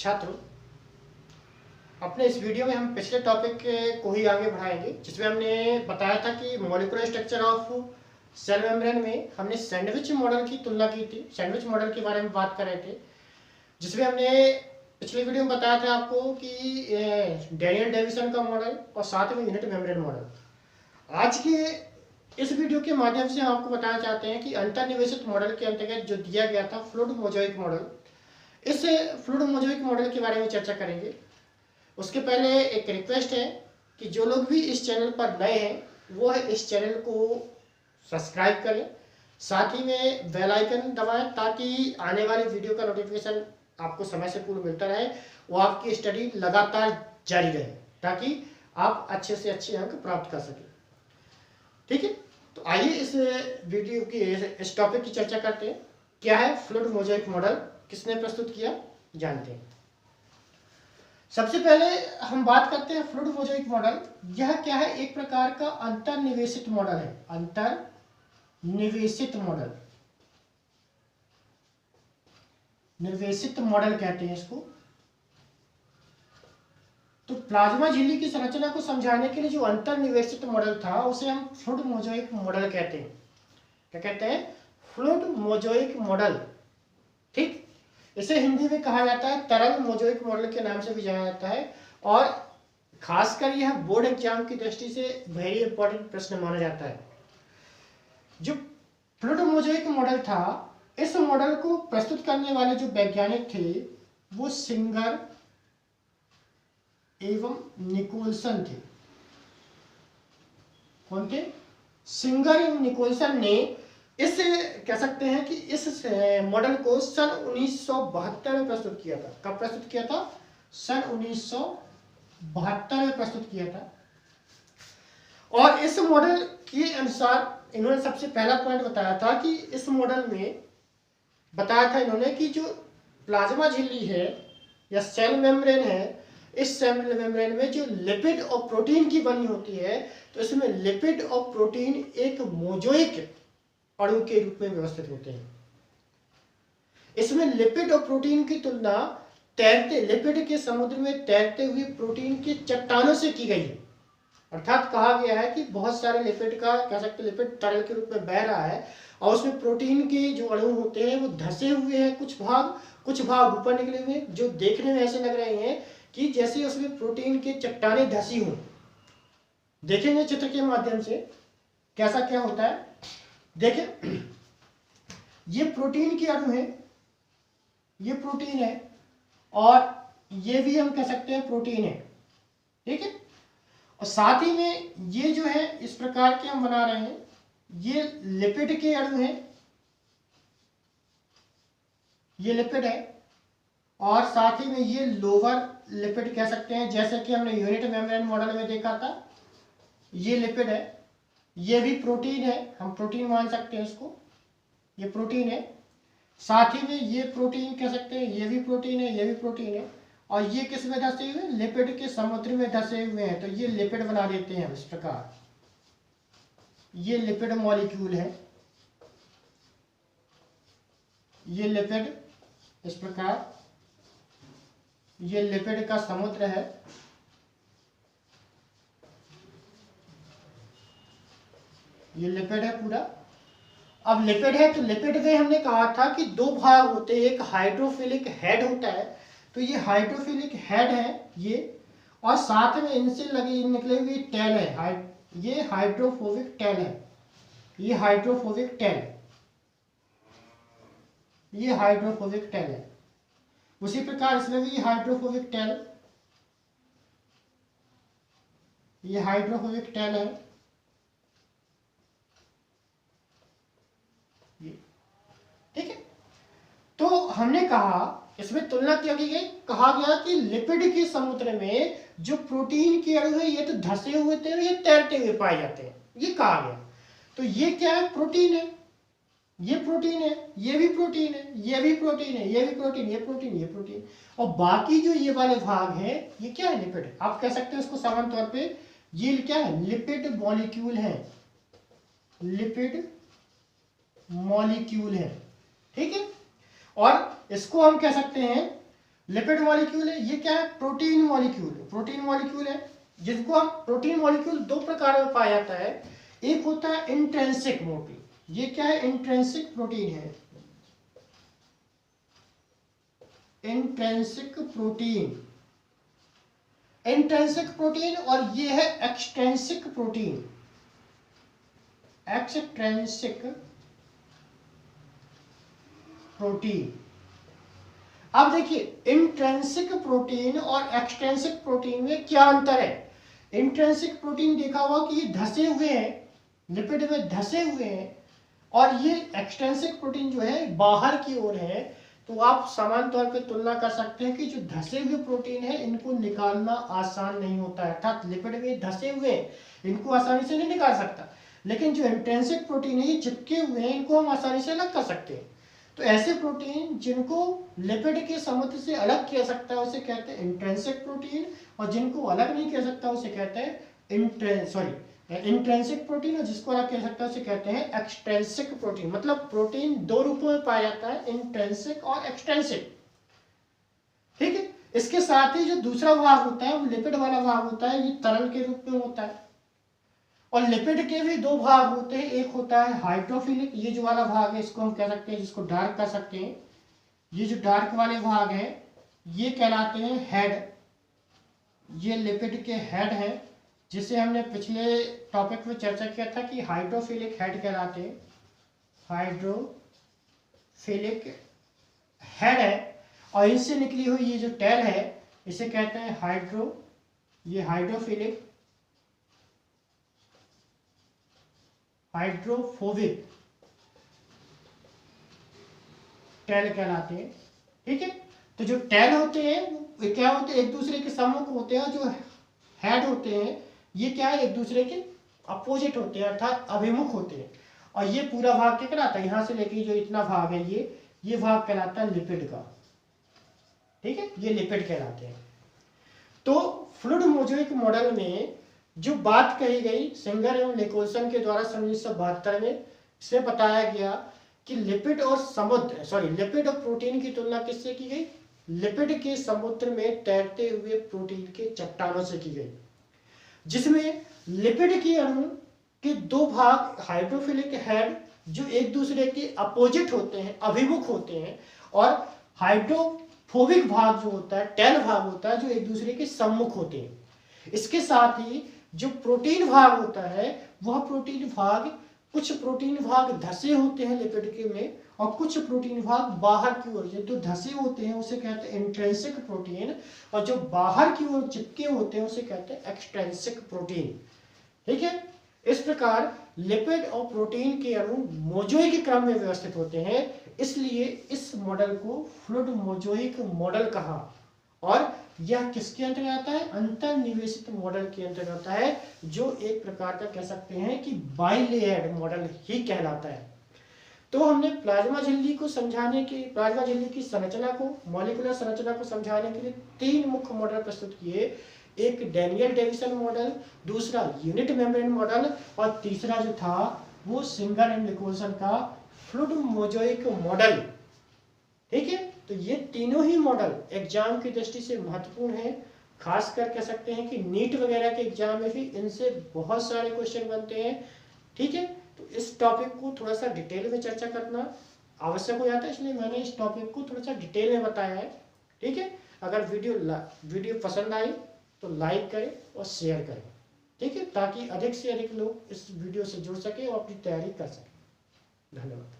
छात्रों, अपने इस वीडियो में हम पिछले टॉपिक को ही आगे बढ़ाएंगे, जिसमें हमने बताया था कि molecular structure of cell membrane में हमने सैंडविच मॉडल की तुलना की थी। सैंडविच मॉडल के बारे में बात कर रहे थे, जिसमें हमने पिछले वीडियो में बताया था आपको कि डैनियल डेविसन का मॉडल और साथ में यूनिट मेम्ब्रेन मॉडल। आज के इस वीडियो के माध्यम से हम आपको बताना चाहते हैं कि अंतर्निवेशित मॉडल के अंतर्गत जो दिया गया था फ्लूइड मोज़ेक मॉडल, इस फ्लूइड मोज़ेक मॉडल के बारे में चर्चा करेंगे। उसके पहले एक रिक्वेस्ट है कि जो लोग भी इस चैनल पर नए हैं वो है इस चैनल को सब्सक्राइब करें, साथ ही में बेल आइकन दबाएं ताकि आने वाली वीडियो का नोटिफिकेशन आपको समय से पूर्व मिलता रहे, वो आपकी स्टडी लगातार जारी रहे ताकि आप अच्छे से अच्छे अंक प्राप्त कर सकें। ठीक है, तो आइए इस वीडियो की इस टॉपिक की चर्चा करते हैं। क्या है फ्लूइड मोज़ेक मॉडल, किसने प्रस्तुत किया, जानते हैं। सबसे पहले हम बात करते हैं फ्लूइड मोज़ेक मॉडल। यह क्या है? एक प्रकार का अंतर्निवेशित मॉडल है। अंतर्निवेशित मॉडल, निर्वेशित मॉडल कहते हैं इसको। तो प्लाज्मा झिल्ली की संरचना को समझाने के लिए जो अंतर्निवेशित मॉडल था उसे हम फ्लूइड मोज़ेक मॉडल कहते हैं। क्या कहते हैं? Fluid mosaic model. ठीक, इसे हिंदी में कहा जाता है तरल मोज़ेक मॉडल के नाम से भी जाना जाता है, और खासकर यह बोर्ड एग्जाम की दृष्टि से वेरी इंपॉर्टेंट प्रश्न माना जाता है। जो फ्लूइड मोज़ेक मॉडल था, इस मॉडल को प्रस्तुत करने वाले जो वैज्ञानिक थे वो सिंगर एवं निकोलसन थे। कौन थे? सिंगर एवं निकोलसन ने इस कह सकते हैं कि इस मॉडल को सन 1972 में प्रस्तुत किया था। कब प्रस्तुत किया था? सन 1972 में प्रस्तुत किया था। और इस मॉडल के अनुसार इन्होंने सबसे पहला पॉइंट बताया था कि इस मॉडल में बताया था इन्होंने कि जो प्लाज्मा झिल्ली है या सेल मेम्ब्रेन है, इस सेल मेम्ब्रेन में जो लिपिड और प्रोटीन की बनी होती है, तो इसमें लिपिड और प्रोटीन एक मोज़ेक अणु के रूप में व्यवस्थित होते हैं। इसमें लिपिड और प्रोटीन की तुलना लिपिड के समुद्र में तैरते हुए प्रोटीन की चट्टानों से की गई है। अर्थात कहा गया है कि बहुत सारे लिपिड का कह सकते लिपिड तरल के रूप में बह रहा है और उसमें प्रोटीन के जो अणु होते हैं वो धसे हुए हैं, कुछ भाग ऊपर निकले हुए हैं, जो देखने में ऐसे लग रहे हैं कि जैसे उसमें प्रोटीन की चट्टानें धसी हों। देखेंगे चित्र के माध्यम से कैसा क्या होता है। देखें, ये प्रोटीन के अणु है, ये प्रोटीन है और ये भी हम कह सकते हैं प्रोटीन है। ठीक है, और साथ ही में ये जो है इस प्रकार के हम बना रहे हैं, ये लिपिड के अणु हैं, ये लिपिड है और साथ ही में ये लोअर लिपिड कह सकते हैं, जैसे कि हमने यूनिट मेम्ब्रेन मॉडल में देखा था। ये लिपिड है, ये भी प्रोटीन है, हम प्रोटीन मान सकते हैं इसको, ये प्रोटीन है। साथ ही में ये प्रोटीन कह सकते हैं, ये भी प्रोटीन है, ये भी प्रोटीन है, और ये किस में धसे हुए? लिपिड के समुद्र में धसे हुए हैं, तो ये लिपिड बना देते हैं हम इस प्रकार। ये लिपिड मॉलिक्यूल है, ये लिपिड इस प्रकार, ये लिपिड का समुद्र है। ये लिपिड है पूरा। अब लिपिड है तो लिपिड में हमने कहा था कि दो भाग होते हैं, एक हाइड्रोफिलिक हेड होता है, तो ये हाइड्रोफिलिक हेड है ये, और साथ में इनसे लगी निकले हुए टेल है, ये हाइड्रोफोबिक टेल है, ये हाइड्रोफोबिक टेल, ये हाइड्रोफोबिक टेल है। उसी प्रकार इसमें भी हाइड्रोफोबिक टेल, ये हाइड्रोफोबिक टेल है, ठीक है। तो हमने कहा इसमें तुलना क्या की गई, कहा गया कि लिपिड के समुद्र में जो प्रोटीन के अणु है ये तो धसे हुए थे, ये तैरते हुए पाए जाते हैं, ये कहा गया। तो ये क्या है? प्रोटीन है, ये प्रोटीन है, ये भी प्रोटीन है, ये भी प्रोटीन है, ये भी प्रोटीन, ये प्रोटीन, ये प्रोटीन, और बाकी जो ये वाले भाग है ये क्या है? लिपिड। आप कह सकते हैं उसको सामान्य तौर पे ये क्या है? लिपिड मॉलिक्यूल है, लिपिड मॉलिक्यूल है। ठीक है, और इसको हम कह सकते हैं लिपिड मॉलिक्यूल है, ये क्या है, प्रोटीन मॉलिक्यूल है। प्रोटीन मॉलिक्यूल है जिसको हम, प्रोटीन मॉलिक्यूल दो प्रकार में पाया जाता है। एक होता है इंट्रिंसिक प्रोटीन, ये क्या है, इंट्रिंसिक प्रोटीन है, इंट्रिंसिक प्रोटीन, इंट्रिंसिक प्रोटीन, और ये है एक्सट्रिंसिक प्रोटीन, एक्सट्रिंसिक प्रोटीन। अब देखिए इंट्रिंसिक प्रोटीन और एक्सट्रिंसिक प्रोटीन में क्या अंतर है। इंट्रिंसिक प्रोटीन देखा हुआ कि ये धसे हुए हैं, लिपिड में धसे हुए हैं, और ये एक्सट्रिंसिक प्रोटीन जो है बाहर की ओर है। तो आप समान तौर पे तुलना कर सकते हैं कि जो धसे हुए प्रोटीन है इनको निकालना आसान नहीं होता है, अर्थात लिपिड में धसे हुए हैं, इनको आसानी से नहीं निकाल सकता। लेकिन जो इंट्रिंसिक प्रोटीन है ये चिपके हुए हैं, इनको हम आसानी से अलग कर सकते हैं। तो ऐसे प्रोटीन जिनको लिपिड के समुद्र से अलग किया सकता है उसे कहते हैं इंट्रिंसिक प्रोटीन, और जिनको अलग नहीं किया सकता उसे कहते हैं इंट्रिंसिक प्रोटीन, और जिसको अलग किया सकता है उसे कहते हैं एक्सट्रिंसिक प्रोटीन। मतलब प्रोटीन दो रूपों में पाया जाता है, इंट्रिंसिक और एक्सट्रिंसिक। ठीक है, इसके साथ ही जो दूसरा भाग होता है वो लिपिड वाला भाग होता है, ये तरल के रूप में होता है। और लिपिड के भी दो भाग होते हैं, एक होता है हाइड्रोफिलिक, ये जो वाला भाग है इसको हम कह सकते हैं, जिसको डार्क कर सकते हैं, ये जो डार्क वाले भाग हैं ये कहलाते हैं हेड, ये लिपिड के हेड है, जिसे हमने पिछले टॉपिक में चर्चा किया था कि हाइड्रोफिलिक हेड कहलाते हैं, हाइड्रोफिलिक हेड है। और इनसे निकली हुई ये जो टेल है इसे कहते हैं ये हाइड्रोफोबिक टेल कहलाते हैं। ठीक है, तो जो टेल होते हैं वो क्या होते हैं, एक दूसरे के सम्मुख होते हैं, और जो हेड होते हैं ये क्या है, एक दूसरे के अपोजिट होते हैं, अर्थात अभिमुख होते हैं। और ये पूरा भाग क्या कहलाता है, यहां से लेके जो इतना भाग है ये भाग कहलाता है लिपिड का। ठीक है, ये लिपिड कहलाते हैं। तो फ्लूइड मोज़ेइक मॉडल में जो बात कही गई सिंगर एवं निकोलसन के द्वारा 1972 में, इसमें बताया गया कि लिपिड और प्रोटीन की तुलना किससे की गई, लिपिड के समुद्र में तैरते हुए प्रोटीन के चट्टानों से की गई, जिसमें लिपिड के अणु के दो भाग हाइड्रोफिलिक हेड जो एक दूसरे के अपोजिट होते हैं, अभिमुख होते हैं, और हाइड्रोफोबिक भाग जो होता है, टेल भाग होता है, जो एक दूसरे के सम्मुख होते हैं। इसके साथ ही जो प्रोटीन भाग होता है वह कुछ प्रोटीन भाग धसे होते हैं लिपिड के में, और कुछ प्रोटीन भाग बाहर की ओर, जो धसे होते हैं उसे कहते हैं इंट्रिंसिक प्रोटीन, और जो बाहर की ओर चिपके होते हैं उसे कहते हैं एक्सट्रिंसिक प्रोटीन। ठीक है, इस प्रकार लिपिड और प्रोटीन के अणु मोज़ेइक क्रम में व्यवस्थित होते हैं, इसलिए इस मॉडल को फ्लूइड मोज़ेइक मॉडल कहा। और यह किसके अंतर्गत आता है, अंतर्निवेशित मॉडल के अंतर्गत आता है, जो एक प्रकार का कह सकते हैं कि बाइलेयर्ड मॉडल ही कहलाता है। तो हमने प्लाज्मा झिल्ली की संरचना को, मॉलिक्यूलर संरचना को समझाने के लिए तीन मुख्य मॉडल प्रस्तुत किए। एक डैनियल डेविसन मॉडल, दूसरा यूनिट मेम्ब्रेन मॉडल, और तीसरा जो था वो सिंगर एंड निकोलसन का फ्लूइड मोज़ेइक मॉडल। ठीक है, तो ये तीनों ही मॉडल एग्जाम की दृष्टि से महत्वपूर्ण है। खासकर कह सकते हैं कि नीट वगैरह के एग्जाम में भी इनसे बहुत सारे क्वेश्चन बनते हैं। ठीक है, तो इस टॉपिक को थोड़ा सा डिटेल में चर्चा करना आवश्यक हो जाता है, इसलिए मैंने इस टॉपिक को थोड़ा सा डिटेल में बताया है। ठीक है, अगर वीडियो पसंद आई तो लाइक करें और शेयर करें। ठीक है, ताकि अधिक से अधिक लोग इस वीडियो से जुड़ सके और अपनी तैयारी कर सकें। धन्यवाद।